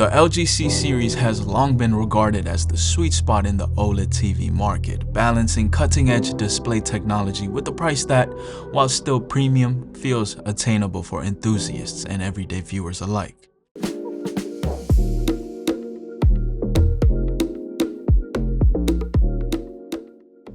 The LG C series has long been regarded as the sweet spot in the OLED TV market, balancing cutting-edge display technology with a price that, while still premium, feels attainable for enthusiasts and everyday viewers alike.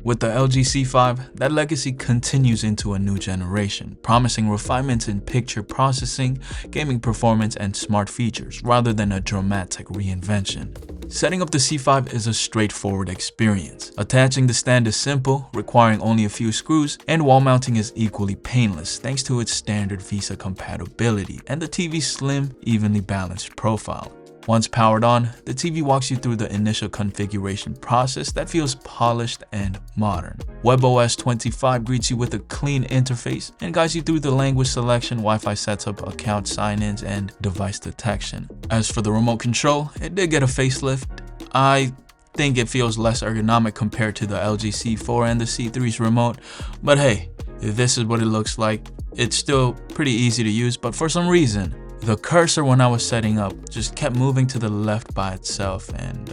With the LG C5, that legacy continues into a new generation, promising refinements in picture processing, gaming performance, and smart features, rather than a dramatic reinvention. Setting up the C5 is a straightforward experience. Attaching the stand is simple, requiring only a few screws, and wall mounting is equally painless thanks to its standard VISA compatibility and the TV's slim, evenly balanced profile. Once powered on, the TV walks you through the initial configuration process that feels polished and modern. WebOS 25 greets you with a clean interface and guides you through the language selection, Wi-Fi setup, account sign-ins, and device detection. As for the remote control, it did get a facelift. I think it feels less ergonomic compared to the LG C4 and the C3's remote, but hey, this is what it looks like. It's still pretty easy to use, but for some reason, the cursor when I was setting up just kept moving to the left by itself, and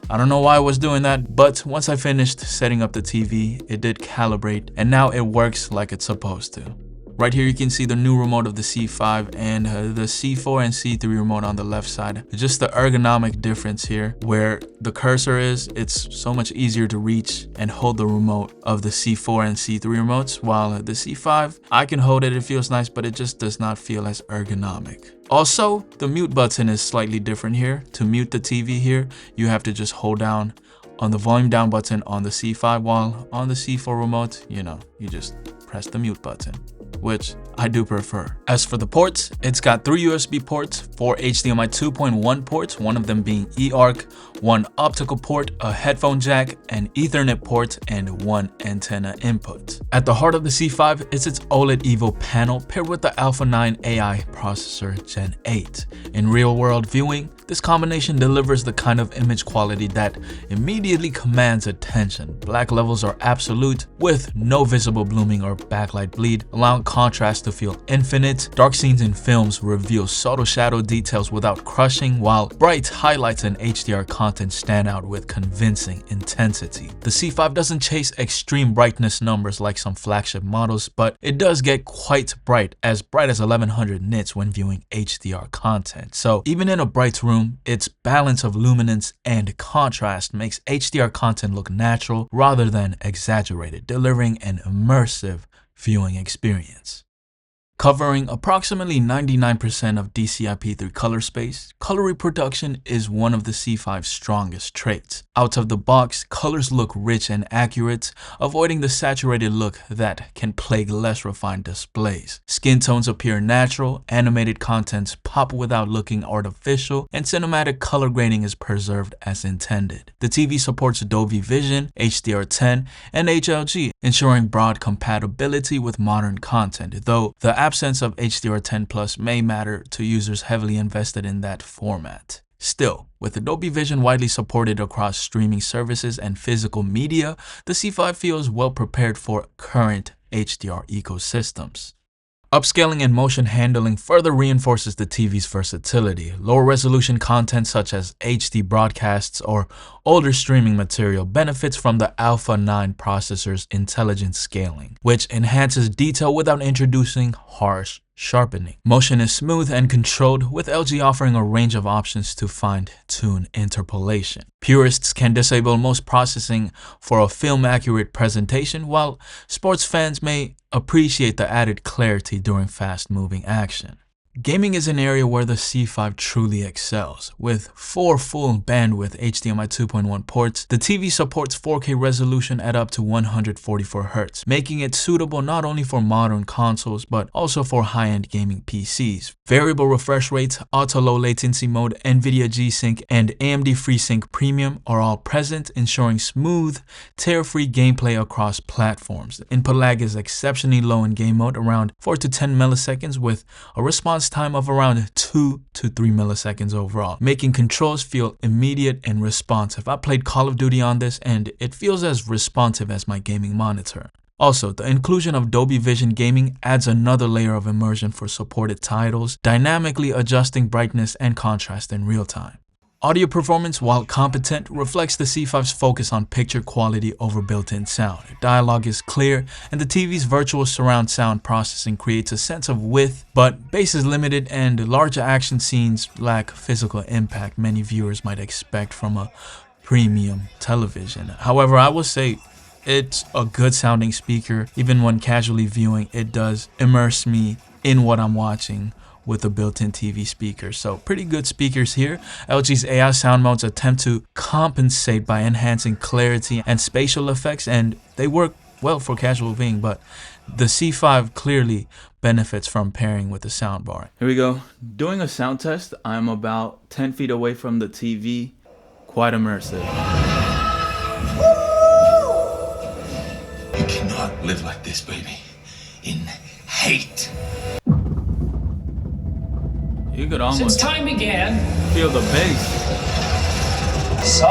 I don't know why I was doing that, but once I finished setting up the TV, it did calibrate, and now it works like it's supposed to. Right here you can see the new remote of the C5 and the C4 and C3 remote on the left side. Just the ergonomic difference here, where the cursor is, it's so much easier to reach and hold the remote of the C4 and C3 remotes, while the C5, I can hold it, it feels nice, but it just does not feel as ergonomic. Also, the mute button is slightly different here. To mute the TV here, you have to just hold down on the volume down button on the C5, while on the C4 remote, you just press the mute button, which I do prefer. As for the ports, it's got 3 USB ports, 4 HDMI 2.1 ports, one of them being eARC, 1 optical port, a headphone jack, an Ethernet port, and 1 antenna input. At the heart of the C5 is its OLED Evo panel paired with the Alpha 9 AI processor Gen 8. In real-world viewing, this combination delivers the kind of image quality that immediately commands attention. Black levels are absolute, with no visible blooming or backlight bleed, allowing contrast to feel infinite. Dark scenes in films reveal subtle shadow details without crushing, while bright highlights and HDR content stand out with convincing intensity. The C5 doesn't chase extreme brightness numbers like some flagship models, but it does get quite bright as 1100 nits when viewing HDR content. So even in a bright room, its balance of luminance and contrast makes HDR content look natural rather than exaggerated, delivering an immersive viewing experience. Covering approximately 99% of DCI-P3 color space, color reproduction is one of the C5's strongest traits. Out of the box, colors look rich and accurate, avoiding the saturated look that can plague less refined displays. Skin tones appear natural, animated contents pop without looking artificial, and cinematic color grading is preserved as intended. The TV supports Dolby Vision, HDR10, and HLG, ensuring broad compatibility with modern content, though the absence of HDR10 Plus may matter to users heavily invested in that format. Still, with Dolby Vision widely supported across streaming services and physical media, the C5 feels well prepared for current HDR ecosystems. Upscaling and motion handling further reinforces the TV's versatility. Lower resolution content such as HD broadcasts or older streaming material benefits from the Alpha 9 processor's intelligent scaling, which enhances detail without introducing harsh sharpening. Motion is smooth and controlled, with LG offering a range of options to fine-tune interpolation. Purists can disable most processing for a film-accurate presentation, while sports fans may appreciate the added clarity during fast-moving action. Gaming is an area where the C5 truly excels. With 4 full bandwidth HDMI 2.1 ports, the TV supports 4K resolution at up to 144Hz, making it suitable not only for modern consoles but also for high-end gaming PCs. Variable refresh rates, auto-low latency mode, NVIDIA G-Sync, and AMD FreeSync Premium are all present, ensuring smooth, tear-free gameplay across platforms. Input lag is exceptionally low in game mode, around 4 to 10 milliseconds, with a response time of around 2 to 3 milliseconds overall, making controls feel immediate and responsive. I played Call of Duty on this and it feels as responsive as my gaming monitor. Also, the inclusion of Dolby Vision gaming adds another layer of immersion for supported titles, dynamically adjusting brightness and contrast in real time. Audio performance, while competent, reflects the C5's focus on picture quality over built-in sound. Dialogue is clear, and the TV's virtual surround sound processing creates a sense of width, but bass is limited and larger action scenes lack physical impact many viewers might expect from a premium television. However, I will say it's a good sounding speaker. Even when casually viewing, it does immerse me in what I'm watching with a built-in TV speaker. So pretty good speakers here. LG's AI sound modes attempt to compensate by enhancing clarity and spatial effects, and they work well for casual viewing, but the C5 clearly benefits from pairing with the soundbar. Here we go. Doing a sound test. I'm about 10 feet away from the TV. Quite immersive. You cannot live like this, baby. In hate. You could almost Since time began, feel the bass. so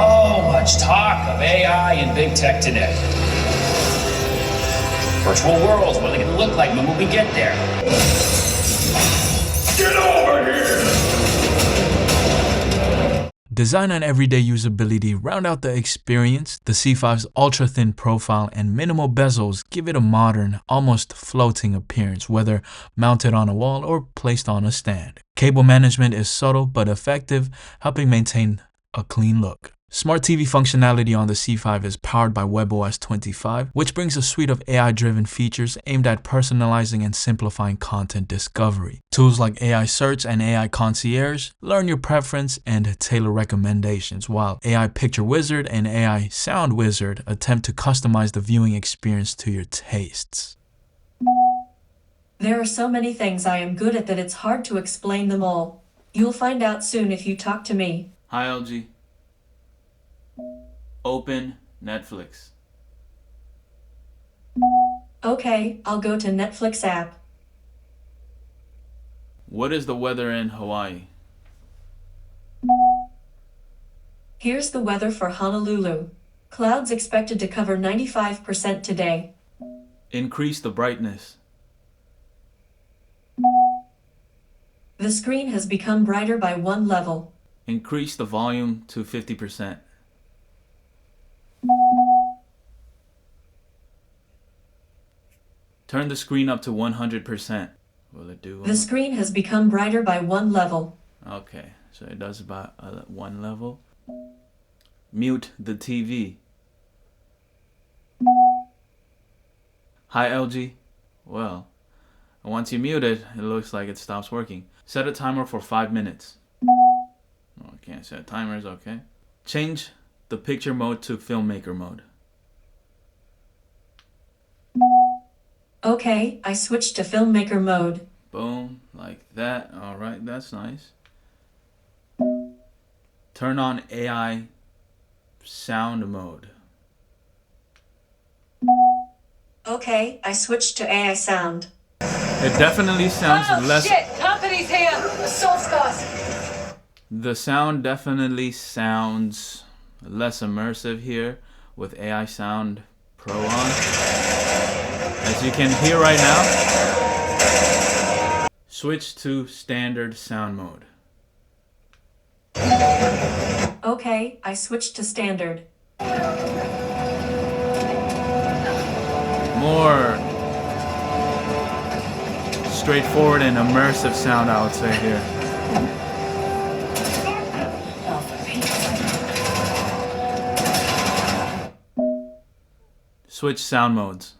much talk of AI and big tech today. Virtual worlds, what are they going to look like when we get there? Get over here! Design and everyday usability round out the experience. The C5's ultra-thin profile and minimal bezels give it a modern, almost floating appearance, whether mounted on a wall or placed on a stand. Cable management is subtle but effective, helping maintain a clean look. Smart TV functionality on the C5 is powered by WebOS 25, which brings a suite of AI-driven features aimed at personalizing and simplifying content discovery. Tools like AI Search and AI Concierge learn your preference and tailor recommendations, while AI Picture Wizard and AI Sound Wizard attempt to customize the viewing experience to your tastes. There are so many things I am good at that it's hard to explain them all. You'll find out soon if you talk to me. Hi LG. Open Netflix. Okay, I'll go to Netflix app. What is the weather in Hawaii? Here's the weather for Honolulu. Clouds expected to cover 95% today. Increase the brightness. The screen has become brighter by 1 level. Increase the volume to 50%. Turn the screen up to 100%. Will it do? The screen has become brighter by 1 level. Okay, so it does about 1 level. Mute the TV. Hi LG. Well, once you mute it, it looks like it stops working. Set a timer for 5 minutes. Oh, I can't set timers, okay. Change the picture mode to filmmaker mode. Okay, I switched to filmmaker mode. Boom, like that. Alright, that's nice. Turn on AI sound mode. Okay, I switched to AI sound. It definitely sounds less. Shit! Company's here! Assault cost! The sound definitely sounds less immersive here with AI Sound Pro on. As you can hear right now, switch to standard sound mode. Okay, I switched to standard. More straightforward and immersive sound, I would say here. Switch sound modes.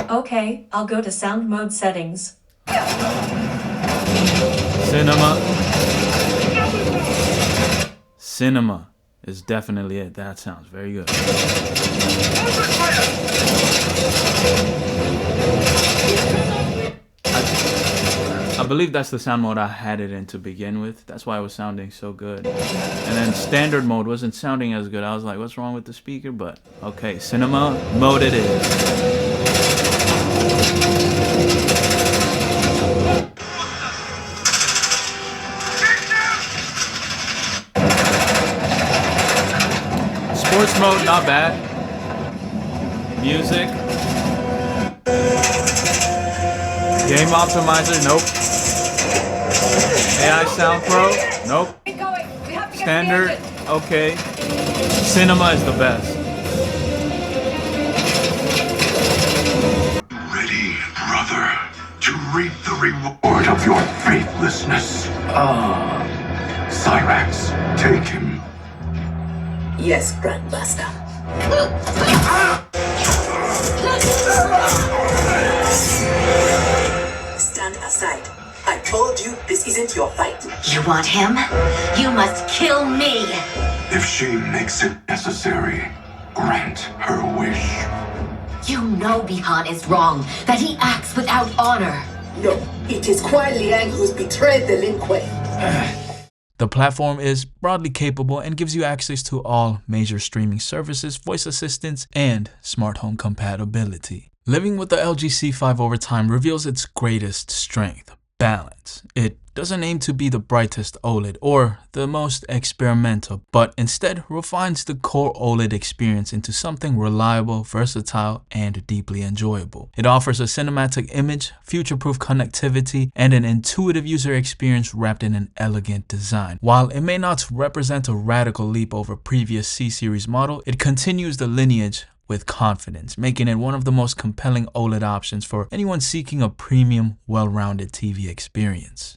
Okay, I'll go to sound mode settings. Cinema is definitely it. That sounds very good. I believe that's the sound mode I had it in to begin with. That's why it was sounding so good. And then standard mode wasn't sounding as good. I was like, what's wrong with the speaker? But okay, cinema mode it is. Sports mode, not bad. Music. Game optimizer, nope. AI Sound Pro, nope. Keep going. We have to get to the Standard, engine. okay. Cinema is the best. Ready, brother, to reap the reward of your faithlessness. Cyrax, take him. Yes, Grandmaster. Stand aside. I told you this isn't your fight. You want him? You must kill me. If she makes it necessary, grant her wish. You know Bihan is wrong, that he acts without honor. No, it is Kuai Liang who's betrayed the Lin Kuei. The platform is broadly capable and gives you access to all major streaming services, voice assistants, and smart home compatibility. Living with the LG C5 over time reveals its greatest strength: balance. It doesn't aim to be the brightest OLED or the most experimental, but instead refines the core OLED experience into something reliable, versatile, and deeply enjoyable. It offers a cinematic image, future-proof connectivity, and an intuitive user experience wrapped in an elegant design. While it may not represent a radical leap over previous C-series model, it continues the lineage with confidence, making it one of the most compelling OLED options for anyone seeking a premium, well-rounded TV experience.